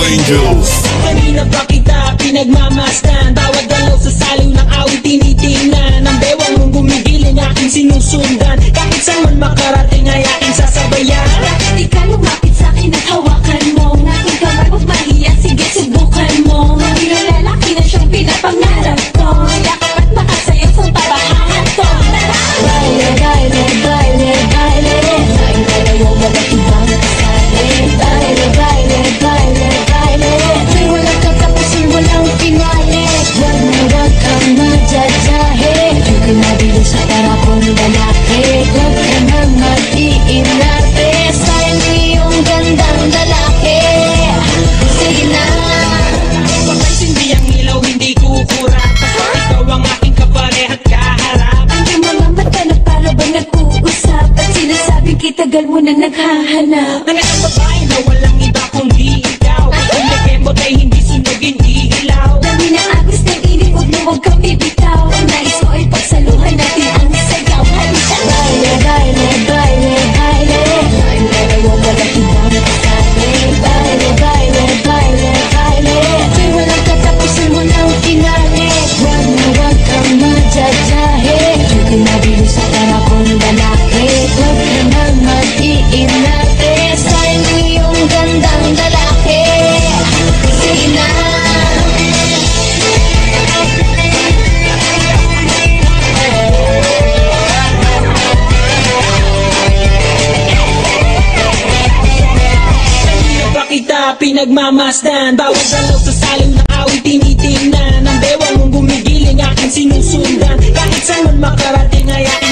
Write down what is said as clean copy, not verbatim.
Angels. Kanina pa kita pinagmamasdan, bawat galaw sa saliw ng awit tinitingnan. Ang bewang mong gumigiling aking sinusundan, kahit saan man makarating ay aking sasabayan. Bakit di ka lumapit sa'kin at hawakan mo ang aking kamay? Huwag mahiya, sige subukan mo. Maging lalaki na siyang pinapangarap ko, yakap at makasayaw sa tabahan ko. Baile, baile, baile, baile, tayong dalawa walang ibang kasali. Baile, baile, baile, baile, may walang katapusin, walang pinali. Huwag na huwag kang madadahe, huwag ka mabilis sa tarapong lalaki. Huwag ka na mag-iinarte, sayang iyong gandang lalaki. Sige na. Papansin di ang ilaw, hindi kukurap, basta ikaw ang aking kaparehat kaharap. Ang iyong mga mata na para bang nag-uusap, at sinasabing kitagal mo na naghahanap. Ang isang babae na walang iba kundi ikaw, kung nag-embot ay hindi sunugin iilaw. Dami na agos ng init, huwag na huwag kang bibitaw. Ang nais ko ay pagsaluhan natin ang sayaw. Halika. Baile, baile, baile, baile, tayong dalawa walang ibang kasali. Baile, baile, baile, baile, may walang katapusan, walang finale. Huwag na huwag kang madadahe, huwag ka mabilis sa tarapong lalaki. Huwag ka na mag-iinarte, sayang iyong gandang lalaki. Sige na. Kanina pa kita pinagmamasdan, bawat galaw sa saliw ng awit tinitingnan. Ang bewang mong gumigiling aking sinusundan, kahit saan man makarating ay aking